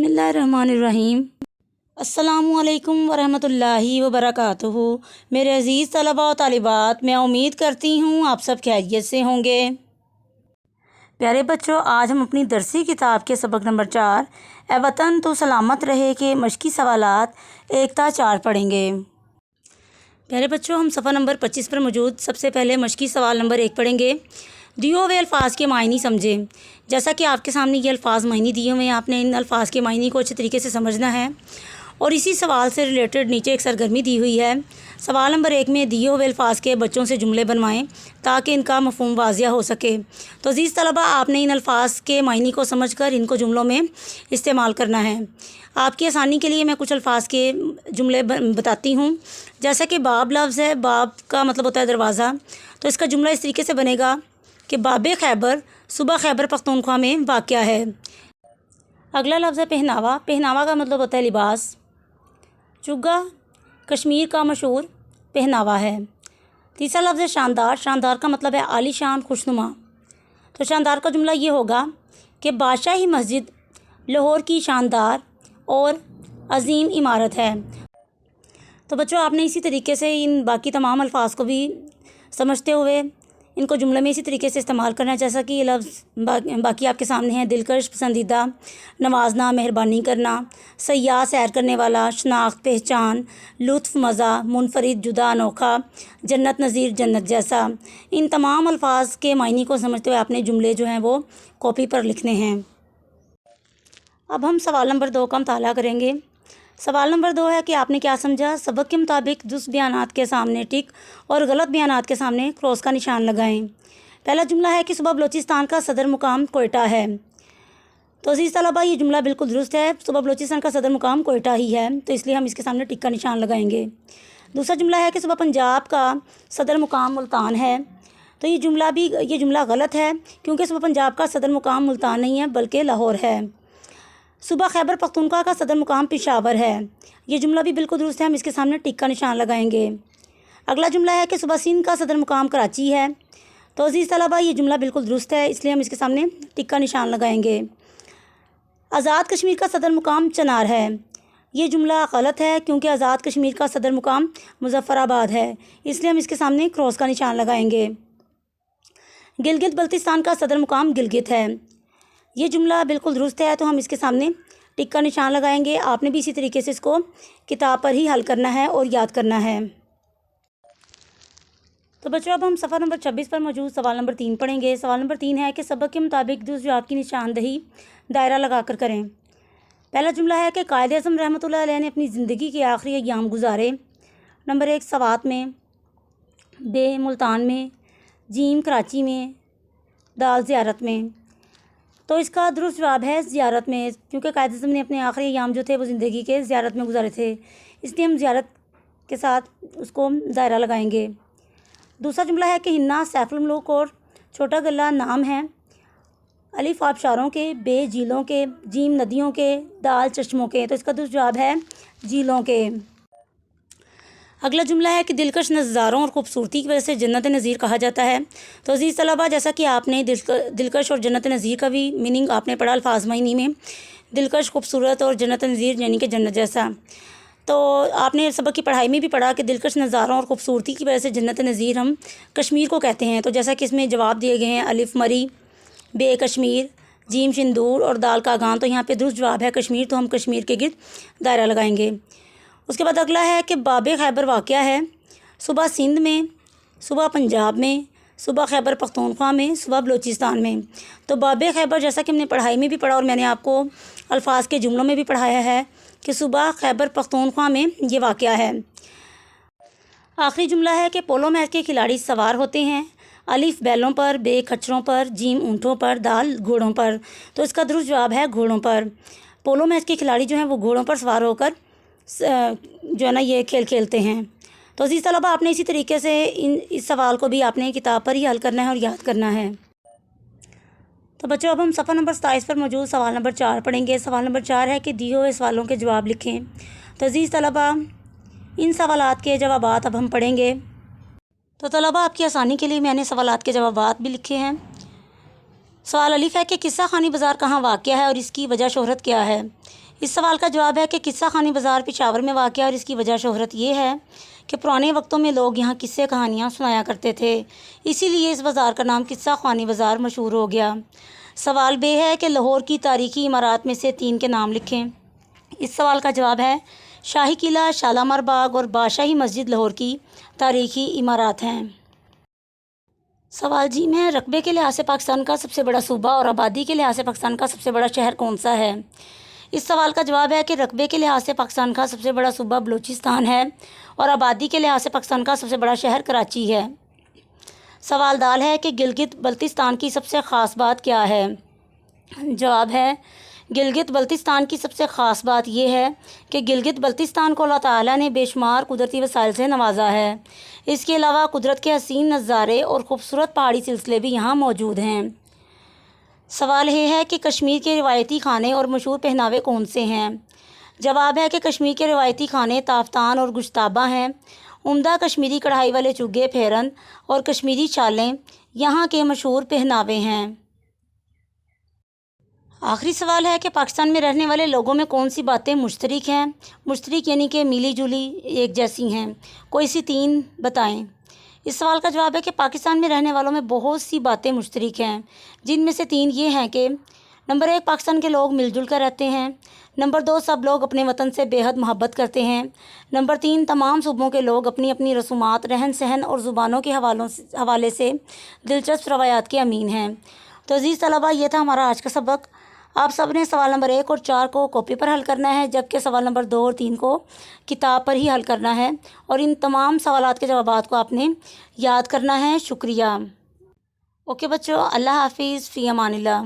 बिस्मिल्लाहिर्रहमानिर्रहीम। अस्सलामुअलैकुम वरहमतुल्लाहि वबरकातुहू। मेरे अज़ीज़ तलबा और तालिबात, मैं उम्मीद करती हूँ आप सब खैरियत से होंगे। प्यारे बच्चों, आज हम अपनी दरसी किताब के सबक नंबर 4 ए वतन तो सलामत रहे के मशकी सवालात 1 ता 4 पढ़ेंगे। प्यारे बच्चों, हम सफ़ा नंबर 25 पर मौजूद सबसे पहले मशकी सवाल नंबर 1 पढ़ेंगे। दिए हुए अल्फाज के मायने समझें। जैसा कि आपके सामने ये अल्फाज मायने दिए हुए हैं, आपने इन अल्फाज के मायने को अच्छे तरीके से समझना है। और इसी सवाल से रिलेटेड नीचे एक सरगर्मी दी हुई है। सवाल नंबर 1 में दिए हुए अल्फाज के बच्चों से जुमले बनवाएं ताकि इनका मफ़हूम वाज़िया हो सके। तो अज़ीज़ तलबा, आपने इन अल्फाज के मायने को समझकर इनको जुमलों में इस्तेमाल करना है। आपकी आसानी के लिए मैं कुछ अल्फाज के जुमले बताती हूँ। जैसा कि बाब लफ्ज़ है, बाब का मतलब होता है दरवाज़ा। तो इसका जुमला इस तरीके से बनेगा कि बाब खैबर सूबा खैबर पख्तूनख्वा में वाक़या है। अगला लफ्ज़ है पहनावा। पहनावा का मतलब होता है लिबास। चुग्गा कश्मीर का मशहूर पहनावा है। तीसरा लफ्ज़ है शानदार। शानदार का मतलब है आलीशान, खुशनुमा। तो शानदार का जुमला ये होगा कि बादशाही मस्जिद लाहौर की शानदार और अजीम इमारत है। तो बच्चों, आपने इसी तरीके से इन बाकी तमाम अल्फाज को भी समझते हुए इनको जुमले में इसी तरीके से इस्तेमाल करना है। जैसा कि ये लफ्ज़ बाकी आपके सामने हैं। दिलकश, पसंदीदा, नवाजना, मेहरबानी करना, सयाह, सैर करने वाला, शनाख्त, पहचान, लुत्फ़, मज़ा, मुनफरिद, जुदा, अनोखा, जन्नत नज़ीर, जन्नत जैसा। इन तमाम अल्फाज के मायने को समझते हुए आपने जुमले जो हैं वो कॉपी पर लिखने हैं। अब हम सवाल नंबर 2 का मुताला करेंगे। सवाल नंबर 2 है कि आपने क्या समझा। सबक के मुताबिक दुरुस्त बयानात के सामने टिक और गलत बयानात के सामने क्रॉस का निशान लगाएं। पहला जुमला है कि सूबा बलूचिस्तान का सदर मुकाम कोयटा है। तो अज़ीज़ तलबा, ये जुमला बिल्कुल दुरुस्त है। सूबा बलूचिस्तान का सदर मुकाम कोयटा ही है, तो इसलिए हम इसके सामने टिक का निशान लगाएंगे। दूसरा जुमला है कि सूबा पंजाब का सदर मुकाम मुल्तान है। तो ये जुमला गलत है, क्योंकि सूबा पंजाब का सदर मुकाम मुल्तान नहीं है बल्कि लाहौर है। सूबा खैबर पख्तूनख्वा का सदर मुकाम पेशावर है। ये जुमला भी बिल्कुल दुरुस्त है, हम इसके सामने टिक का निशान लगाएंगे। अगला जुमला है कि सूबा सिंध का सदर मुकाम कराची है। तो अज़ीज़ तलबा, ये जुमला बिल्कुल दुरुस्त है, इसलिए हम इसके सामने टिक का निशान लगाएंगे। आज़ाद कश्मीर का सदर मुकाम चनार है। ये जुमला गलत है, क्योंकि आज़ाद कश्मीर का सदर मुकाम मुज़फ़्फ़राबाद है, इसलिए हम इसके सामने क्रॉस का निशान लगाएंगे। गिलगित बल्तिस्तान का सदर मुकाम गिलगित है। ये जुमला बिल्कुल दुरुस्त है, तो हम इसके सामने टिक का निशान लगाएंगे। आपने भी इसी तरीके से इसको किताब पर ही हल करना है और याद करना है। तो बच्चों, अब हम सफ़ा नंबर 26 पर मौजूद सवाल नंबर 3 पढ़ेंगे। सवाल नंबर 3 है कि सबक के मुताबिक दुरुस्त जवाब की निशानदही दायरा लगा कर करें। पहला जुमला है कि कायद आज़म रहमतुल्लाह अलैह ने अपनी ज़िंदगी के आखिरी अय्याम गुजारे। नंबर 1 सवात में, बे मुल्तान में, जीम कराची में, दाल ज़ियारत में। तो इसका दुरुस्त जवाब है ज़ियारत में, क्योंकि कायद आज़म ने अपने आखिरी अय्याम जो थे वो ज़िंदगी के ज़ियारत में गुजारे थे, इसलिए हम ज़ियारत के साथ उसको दायरा लगाएंगे। दूसरा जुमला है कि हिन्ना सैफुल मुल्क और छोटा गला नाम है। अलिफ आबशारों के, बे झीलों के, जीम नदियों के, दाल चश्मों के। तो इसका दुरुस्त जवाब है झीलों के। अगला जुमला है कि दिलकश नज़ारों और ख़ूबसूरती की वजह से जन्नत नज़ीर कहा जाता है। तो अज़ीज़ तलबा, जैसा कि आपने दिलकश और जन्नत नज़ीर का भी मीनिंग आपने पढ़ा अल्फाज मायने में। दिलकश, खूबसूरत और जन्नत नज़ीर यानी कि जन्नत जैसा। तो आपने सबक की पढ़ाई में भी पढ़ा कि दिलकश नज़ारों और ख़ूबसूरती की वजह से जन्नत नज़ीर हम कश्मीर को कहते हैं। तो जैसा कि इसमें जवाब दिए गए हैं, अलिफ मरी, बे कश्मीर, जीम सिंदूर और दाल कागान। तो यहाँ पे दुरुस्त जवाब है कश्मीर, तो हम कश्मीर के गिर्द दायरा लगाएंगे। उसके बाद अगला है कि बाब खैबर वाक़या है सूबा सिंध में, सूबा पंजाब में, सूबा खैबर पख्तूनख्वा में, सूबा बलूचिस्तान में। तो बाब खैबर, जैसा कि हमने पढ़ाई में भी पढ़ा और मैंने आपको अल्फाज के जुमलों में भी पढ़ाया है कि सूबा खैबर पख्तूनख्वा में ये वाक़या है। आखिरी जुमला है कि पोलो मैच के खिलाड़ी सवार होते हैं। अलिफ बैलों पर, बे खच्चरों पर, जीम ऊँटों पर, दाल घोड़ों पर। तो इसका दुरुस्त जवाब है घोड़ों पर। पोलो मैच के खिलाड़ी जो हैं वो घोड़ों पर सवार होकर जो है ना ये खेल खेलते हैं। तो अज़ीज़ तलबा, आपने इसी तरीके से इस सवाल को भी आपने किताब पर ही हल करना है और याद करना है। तो बच्चों, अब हम सफ़ा नंबर 27 पर मौजूद सवाल नंबर 4 पढ़ेंगे। सवाल नंबर 4 है कि दिए हुए सवालों के जवाब लिखें। तो अज़ीज़ तलबा, इन सवालात के जवाबात अब हम पढ़ेंगे। तो तलबा, आपकी आसानी के लिए मैंने सवालात के जवाबात भी लिखे हैं। सवाल अलिफ है कि किस्सा खानी बाज़ार कहाँ वाक़या है और इसकी वजह शोहरत क्या है। اس سوال کا جواب ہے کہ قصہ خانی بازار پشاور میں واقع اور اس کی وجہ شہرت یہ ہے کہ پرانے وقتوں میں لوگ یہاں قصے کہانیاں سنایا کرتے تھے، اسی لیے اس بازار کا نام قصہ خوانی بازار مشہور ہو گیا۔ سوال بے ہے کہ لاہور کی تاریخی عمارات میں سے 3 کے نام لکھیں۔ اس سوال کا جواب ہے شاہی قلعہ، شالامار باغ اور بادشاہی مسجد لاہور کی تاریخی عمارات ہیں۔ سوال جی میں رقبے کے لحاظ سے پاکستان کا سب سے بڑا صوبہ اور آبادی کے لحاظ سے پاکستان کا سب سے بڑا شہر کون سا ہے؟ اس سوال کا جواب ہے کہ رقبے کے لحاظ سے پاکستان کا سب سے بڑا صوبہ بلوچستان ہے اور آبادی کے لحاظ سے پاکستان کا سب سے بڑا شہر کراچی ہے۔ سوال دال ہے کہ گلگت بلتستان کی سب سے خاص بات کیا ہے؟ جواب ہے گلگت بلتستان کی سب سے خاص بات یہ ہے کہ گلگت بلتستان کو اللہ تعالیٰ نے بے شمار قدرتی وسائل سے نوازا ہے۔ اس کے علاوہ قدرت کے حسین نظارے اور خوبصورت پہاڑی سلسلے بھی یہاں موجود ہیں۔ سوال یہ ہے کہ کشمیر کے روایتی کھانے اور مشہور پہناوے کون سے ہیں؟ جواب ہے کہ کشمیر کے روایتی کھانے تافتان اور گشتابہ ہیں۔ عمدہ کشمیری کڑھائی والے چگے، پھیرن اور کشمیری چالیں یہاں کے مشہور پہناوے ہیں۔ آخری سوال ہے کہ پاکستان میں رہنے والے لوگوں میں کون سی باتیں مشترک ہیں؟ مشترک یعنی کہ ملی جلی ایک جیسی ہیں، کوئی سی 3 بتائیں۔ اس سوال کا جواب ہے کہ پاکستان میں رہنے والوں میں بہت سی باتیں مشترک ہیں، جن میں سے 3 یہ ہیں کہ نمبر 1 پاکستان کے لوگ مل جل کر رہتے ہیں، نمبر 2 سب لوگ اپنے وطن سے بے حد محبت کرتے ہیں، نمبر 3 تمام صوبوں کے لوگ اپنی اپنی رسومات، رہن سہن اور زبانوں کے حوالے سے دلچسپ روایات کے امین ہیں۔ تو عزیز طلبہ، یہ تھا ہمارا آج کا سبق۔ آپ سب نے سوال نمبر 1 اور 4 کو کاپی پر حل کرنا ہے، جبکہ سوال نمبر 2 اور 3 کو کتاب پر ہی حل کرنا ہے، اور ان تمام سوالات کے جوابات کو آپ نے یاد کرنا ہے۔ شکریہ۔ اوکے بچوں، اللہ حافظ، فی امان اللہ۔